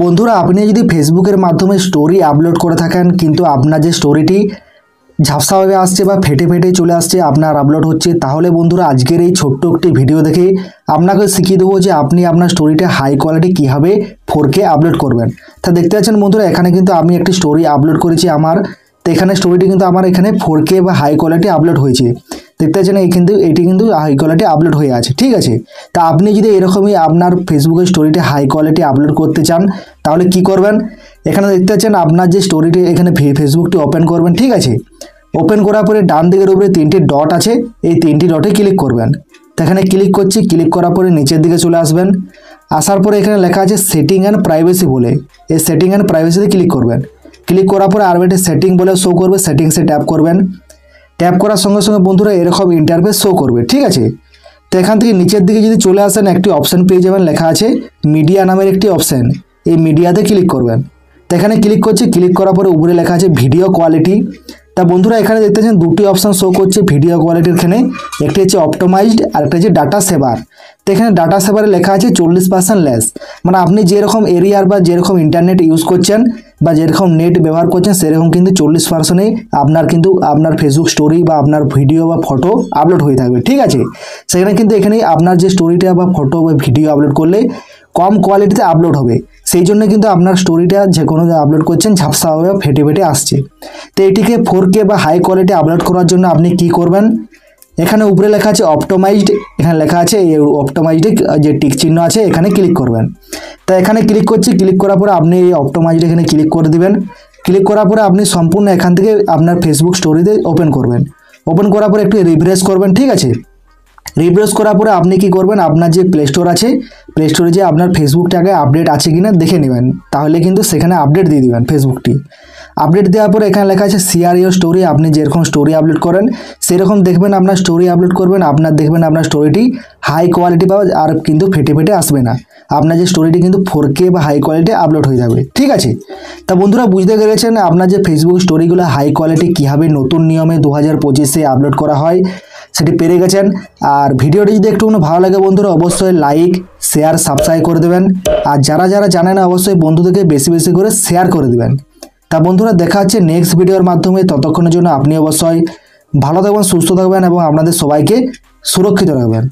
বন্ধুরা আপনি যদি ফেসবুকের মাধ্যমে স্টোরি আপলোড করে থাকেন কিন্তু আপনার যে স্টোরিটি ঝাপসাভাবে আসছে বা ফেটে ফেটে চলে আসছে আপনার আপলোড হচ্ছে, তাহলে বন্ধুরা আজকের এই ছোট্ট একটি ভিডিও দেখে আপনাকে শিখিয়ে দেবো যে আপনি আপনার স্টোরিটা হাই কোয়ালিটি কীভাবে 4K আপলোড করবেন। তা দেখতে পাচ্ছেন বন্ধুরা, এখানে কিন্তু আমি একটি স্টোরি আপলোড করেছি আমার, তো এখানে স্টোরিটি কিন্তু আমার এখানে 4K বা হাই কোয়ালিটি আপলোড হয়েছে। দেখতে পাচ্ছেন এটি কিন্তু হাই কোয়ালিটি আপলোড হয়ে আছে, ঠিক আছে। তা আপনি যদি এরকমই আপনার ফেসবুকের স্টোরিটি হাই কোয়ালিটি আপলোড করতে চান তাহলে কি করবেন, এখানে দেখতে পাচ্ছেন আপনার যে স্টোরিটি এখানে ফেসবুকটি ওপেন করবেন, ঠিক আছে। ওপেন করার পরে ডান দিকের উপরে 3টি ডট আছে, এই 3টি ডটে ক্লিক করবেন। তো এখানে ক্লিক করছি, ক্লিক করার পরে নিচের দিকে চলে আসবেন। আসার পরে এখানে লেখা আছে সেটিং অ্যান্ড প্রাইভেসি বলে, এই সেটিং অ্যান্ড প্রাইভেসিতে ক্লিক করবেন। ক্লিক করার পরে আর একটা সেটিং বলে শো করবে, সেটিংসে ট্যাপ করবেন। ট্যাপ করার সঙ্গে সঙ্গে বন্ধুরা এরকম ইন্টারফেস শো করবে, ঠিক আছে। তো এখান থেকে নিচের দিকে যদি চলে আসেন একটি অপশান পেয়ে যাবেন, লেখা আছে মিডিয়া নামের একটি অপশান, এই মিডিয়াতে ক্লিক করবেন। তো এখানে ক্লিক করছি, ক্লিক করার পরে উপরে লেখা আছে ভিডিও কোয়ালিটি। তা বন্ধুরা এখানে দেখতেছেন দুটি অপশান শো করছে ভিডিও কোয়ালিটির, এখানে একটি হচ্ছে অপটোমাইজড আর একটা হচ্ছে ডাটা সেভার। তো এখানে ডাটা সেভারে লেখা আছে 40% লেস, মানে আপনি যেরকম এরিয়ার বা যেরকম ইন্টারনেট ইউজ করছেন বা যেরকম নেট ব্যবহার করছেন সেরকম কিন্তু 40%-এ আপনার ফেসবুক স্টোরি বা আপনার ভিডিও বা ফটো আপলোড হয়ে থাকবে, ঠিক আছে। সেখানে কিন্তু এখানে আপনার যে স্টোরিটা বা ফটো বা ভিডিও আপলোড করলে কম কোয়ালিটিতে আপলোড হবে, সেই জন্য কিন্তু আপনার স্টোরিটা যে কোনো আপলোড করছেন ঝাপসাভাবে ফেটে ফেটে আসছে। তো এটিকে 4K বা হাই কোয়ালিটি আপলোড করার জন্য আপনি কি করবেন, এখানে উপরে লেখা আছে অপটোমাইজড, এখানে লেখা আছে এই অপটোমাইজডে যে টিক চিহ্ন আছে এখানে ক্লিক করবেন। তো এখানে ক্লিক করছি, ক্লিক করার পরে আপনি এই অপটোমাইজড এখানে ক্লিক করে দিবেন। ক্লিক করার পরে আপনি সম্পূর্ণ এখান থেকে আপনার ফেসবুক স্টোরিতে ওপেন করবেন। ওপেন করার পরে একটু রিফ্রেশ করবেন, ঠিক আছে। রিফ্রেশ করার পরে আপনি কি করবেন, আপনার যে প্লে স্টোর আছে প্লে স্টোরে যে আপনার ফেসবুকটাকে আপডেট আছে কিনা দেখে নেবেন, তাহলে কিন্তু সেখানে আপডেট দিয়ে দিবেন ফেসবুকটি। আপডেট দেওয়ার পরে এখানে লেখা আছে শেয়ার ইওর স্টোরি, আপনি যেরকম স্টোরি আপলোড করেন সেরকম দেখবেন আপনার স্টোরি আপলোড করবেন, দেখবেন আপনার স্টোরিটি হাই কোয়ালিটি পাওয়া আর কিন্তু ফেটে ফেটে আসবে না, আপনার যে স্টোরিটি কিন্তু 4K বা হাই কোয়ালিটি আপলোড হয়ে যাবে, ঠিক আছে। তা বন্ধুরা বুঝতে পেরেছেন আপনার যে ফেসবুক স্টোরিগুলো হাই কোয়ালিটি কীভাবে নতুন নিয়মে 2025-এ আপলোড করা হয় সেটি পেরে গেছেন। আর ভিডিওটি যদি একটু ভালো লাগে বন্ধুরা অবশ্যই লাইক শেয়ার সাবস্ক্রাইব করে দেবেন, আর যারা জানেন না অবশ্যই বন্ধুদেরকে বেশি বেশি করে শেয়ার করে দেবেন। তা বন্ধুরা দেখা হচ্ছে নেক্সট ভিডিওর মাধ্যমে, ততক্ষণের জন্য আপনি অবশ্যই ভালো থাকবেন, সুস্থ থাকবেন এবং আপনাদের সবাইকে সুরক্ষিত রাখবেন।